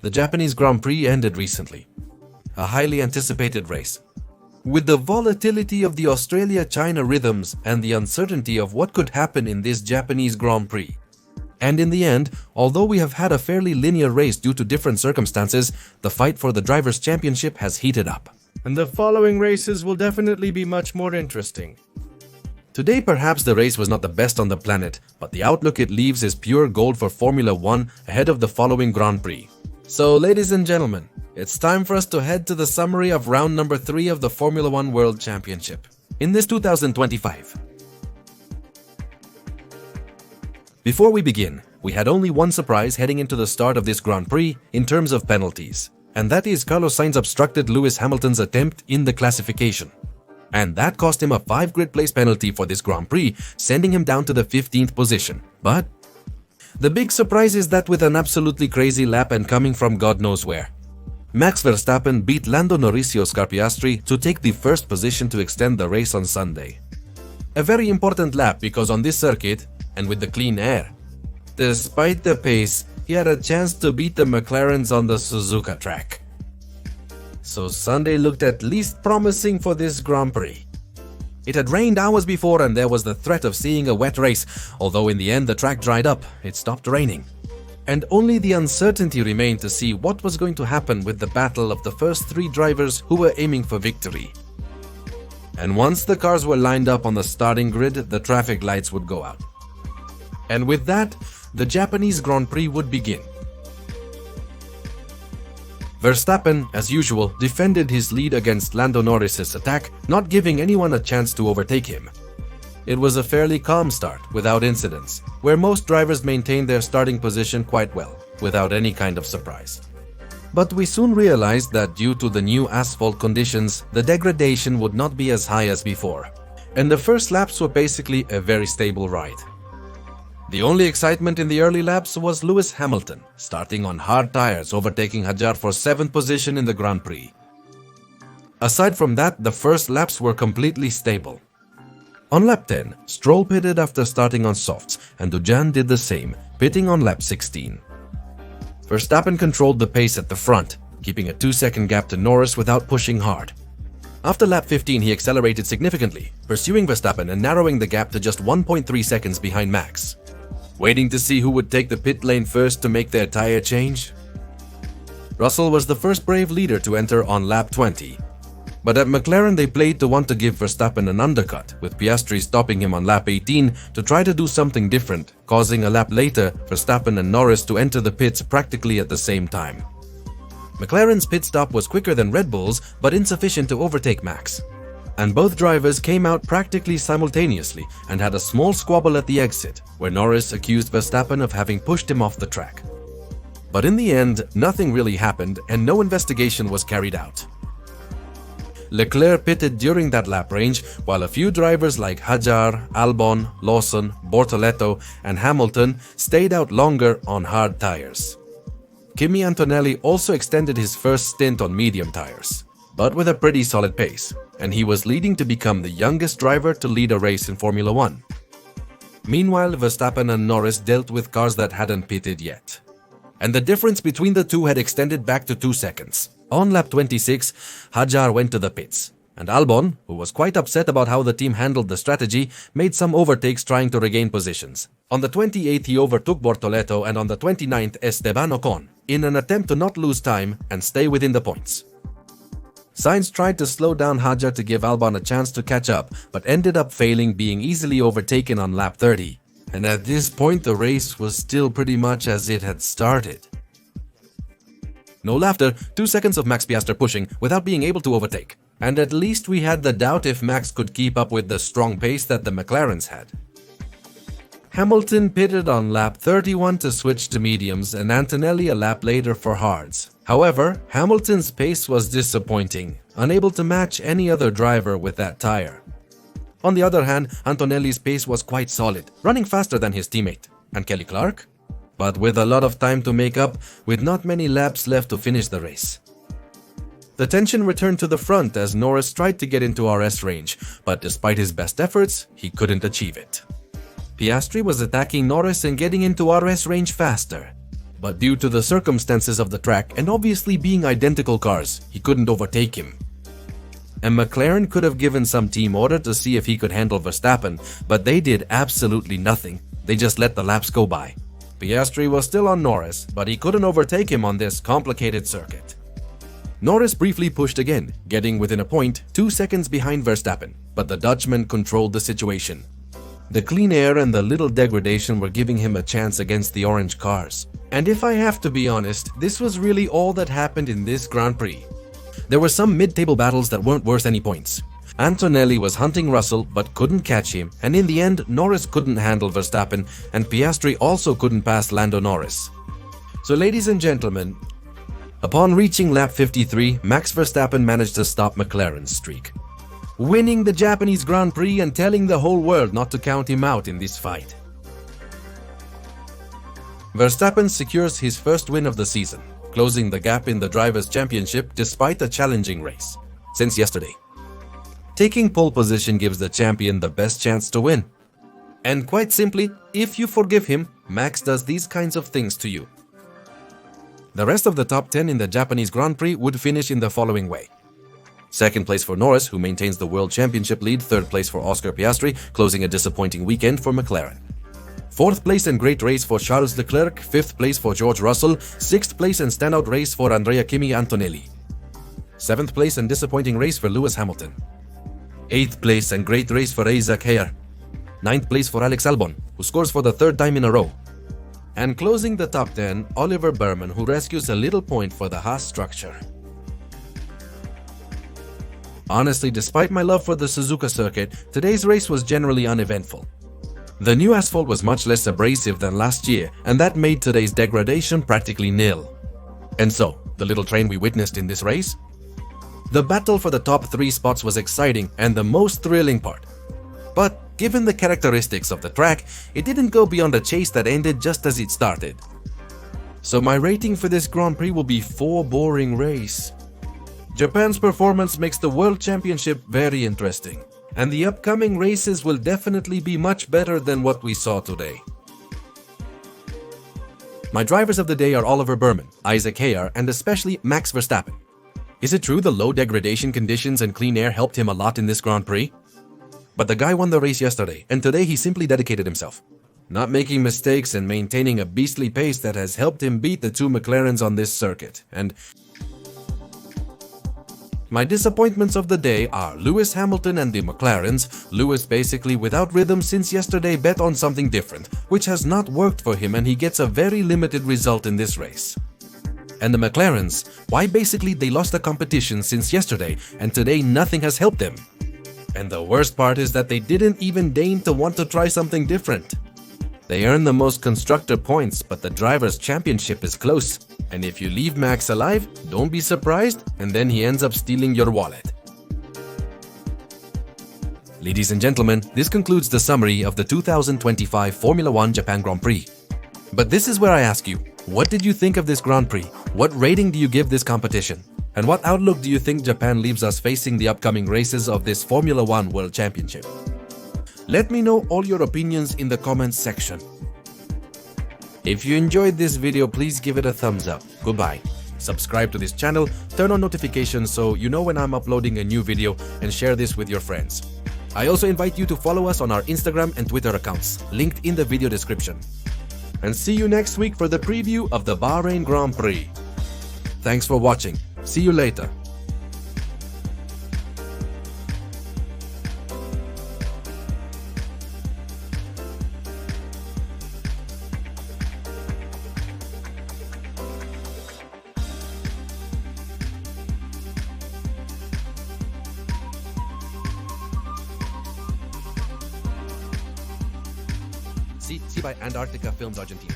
The Japanese Grand Prix ended recently. A highly anticipated race. With the volatility of the Australia-China rhythms and the uncertainty of what could happen in this Japanese Grand Prix. And in the end, although we have had a fairly linear race due to different circumstances, the fight for the Drivers' Championship has heated up. And the following races will definitely be much more interesting. Today perhaps the race was not the best on the planet, but the outlook it leaves is pure gold for Formula 1 ahead of the following Grand Prix. So ladies and gentlemen, it's time for us to head to the summary of round number 3 of the Formula 1 World Championship in this 2025. Before we begin, we had only one surprise heading into the start of this Grand Prix in terms of penalties, and that is Carlos Sainz obstructed Lewis Hamilton's attempt in the classification. And that cost him a 5 grid place penalty for this Grand Prix, sending him down to the 15th position. But the big surprise is that with an absolutely crazy lap and coming from God knows where, Max Verstappen beat Lando Norris's Piastri to take the first position to extend the race on Sunday. A very important lap because on this circuit, and with the clean air, despite the pace, he had a chance to beat the McLarens on the Suzuka track. So Sunday looked at least promising for this Grand Prix. It had rained hours before and there was the threat of seeing a wet race, although in the end the track dried up, it stopped raining. And only the uncertainty remained to see what was going to happen with the battle of the first 3 drivers who were aiming for victory. And once the cars were lined up on the starting grid, the traffic lights would go out. And with that, the Japanese Grand Prix would begin. Verstappen, as usual, defended his lead against Lando Norris's attack, not giving anyone a chance to overtake him. It was a fairly calm start, without incidents, where most drivers maintained their starting position quite well, without any kind of surprise. But we soon realized that due to the new asphalt conditions, the degradation would not be as high as before, and the first laps were basically a very stable ride. The only excitement in the early laps was Lewis Hamilton, starting on hard tires, overtaking Hadjar for 7th position in the Grand Prix. Aside from that, the first laps were completely stable. On lap 10, Stroll pitted after starting on softs, and Dujan did the same, pitting on lap 16. Verstappen controlled the pace at the front, keeping a 2-second gap to Norris without pushing hard. After lap 15, he accelerated significantly, pursuing Verstappen and narrowing the gap to just 1.3 seconds behind Max. Waiting to see who would take the pit lane first to make their tire change? Russell was the first brave leader to enter on lap 20. But at McLaren they played to want to give Verstappen an undercut, with Piastri stopping him on lap 18 to try to do something different, causing a lap later Verstappen and Norris to enter the pits practically at the same time. McLaren's pit stop was quicker than Red Bull's but insufficient to overtake Max. And both drivers came out practically simultaneously and had a small squabble at the exit, where Norris accused Verstappen of having pushed him off the track. But in the end, nothing really happened and no investigation was carried out. Leclerc pitted during that lap range, while a few drivers like Hadjar, Albon, Lawson, Bortoleto, and Hamilton stayed out longer on hard tires. Kimi Antonelli also extended his first stint on medium tires, but with a pretty solid pace, and he was leading to become the youngest driver to lead a race in Formula 1. Meanwhile, Verstappen and Norris dealt with cars that hadn't pitted yet, and the difference between the two had extended back to 2 seconds. On lap 26, Hadjar went to the pits, and Albon, who was quite upset about how the team handled the strategy, made some overtakes trying to regain positions. On the 28th, he overtook Bortoleto, and on the 29th, Esteban Ocon, in an attempt to not lose time and stay within the points. Sainz tried to slow down Hadjar to give Albon a chance to catch up, but ended up failing, being easily overtaken on lap 30. And at this point, the race was still pretty much as it had started. No laughter, 2 seconds of Max Piastri pushing without being able to overtake. And at least we had the doubt if Max could keep up with the strong pace that the McLarens had. Hamilton pitted on lap 31 to switch to mediums and Antonelli a lap later for hards. However, Hamilton's pace was disappointing, unable to match any other driver with that tire. On the other hand, Antonelli's pace was quite solid, running faster than his teammate. And Kelly Clark? But with a lot of time to make up, with not many laps left to finish the race. The tension returned to the front as Norris tried to get into RS range, but despite his best efforts, he couldn't achieve it. Piastri was attacking Norris and getting into RS range faster, but due to the circumstances of the track and obviously being identical cars, he couldn't overtake him. And McLaren could have given some team order to see if he could handle Verstappen, but they did absolutely nothing. They just let the laps go by. Piastri was still on Norris, but he couldn't overtake him on this complicated circuit. Norris briefly pushed again, getting within a point, 2 seconds behind Verstappen, but the Dutchman controlled the situation. The clean air and the little degradation were giving him a chance against the orange cars. And if I have to be honest, this was really all that happened in this Grand Prix. There were some mid-table battles that weren't worth any points. Antonelli was hunting Russell but couldn't catch him, and in the end Norris couldn't handle Verstappen and Piastri also couldn't pass Lando Norris. So ladies and gentlemen, upon reaching lap 53, Max Verstappen managed to stop McLaren's streak, winning the Japanese Grand Prix and telling the whole world not to count him out in this fight. Verstappen secures his first win of the season, closing the gap in the Drivers' Championship despite a challenging race since yesterday. Taking pole position gives the champion the best chance to win. And quite simply, if you forgive him, Max does these kinds of things to you. The rest of the top 10 in the Japanese Grand Prix would finish in the following way. Second place for Norris, who maintains the World Championship lead. Third place for Oscar Piastri, closing a disappointing weekend for McLaren. Fourth place and great race for Charles Leclerc. Fifth place for George Russell. Sixth place and standout race for Andrea Kimi Antonelli. Seventh place and disappointing race for Lewis Hamilton. Eighth place and great race for Isaac Hayter. Ninth place for Alex Albon, who scores for the third time in a row. And closing the top 10, Oliver Baumann, who rescues a little point for the Haas structure. Honestly, despite my love for the Suzuka circuit, today's race was generally uneventful. The new asphalt was much less abrasive than last year, and that made today's degradation practically nil. And so, the little train we witnessed in this race? The battle for the top 3 spots was exciting and the most thrilling part. But given the characteristics of the track, it didn't go beyond a chase that ended just as it started. So my rating for this Grand Prix will be 4 boring race. Japan's performance makes the World Championship very interesting, and the upcoming races will definitely be much better than what we saw today. My drivers of the day are Oliver Baumann, Isaac Hayter, and especially Max Verstappen. Is it true the low degradation conditions and clean air helped him a lot in this Grand Prix? But the guy won the race yesterday, and today he simply dedicated himself, not making mistakes and maintaining a beastly pace that has helped him beat the 2 McLarens on this circuit. And my disappointments of the day are Lewis Hamilton and the McLarens. Lewis basically without rhythm since yesterday bet on something different, which has not worked for him, and he gets a very limited result in this race. And the McLarens, why basically they lost the competition since yesterday and today nothing has helped them. And the worst part is that they didn't even deign to want to try something different. They earned the most constructor points, but the Drivers' Championship is close. And if you leave Max alive, don't be surprised, and then he ends up stealing your wallet. Ladies and gentlemen, this concludes the summary of the 2025 Formula 1 Japan Grand Prix. But this is where I ask you, what did you think of this Grand Prix? What rating do you give this competition? And what outlook do you think Japan leaves us facing the upcoming races of this Formula 1 World Championship? Let me know all your opinions in the comments section. If you enjoyed this video, please give it a thumbs up. Goodbye. Subscribe to this channel, turn on notifications so you know when I'm uploading a new video, and share this with your friends. I also invite you to follow us on our Instagram and Twitter accounts, linked in the video description. And see you next week for the preview of the Bahrain Grand Prix. Thanks for watching. See you later. See by Antarctica Films Argentina.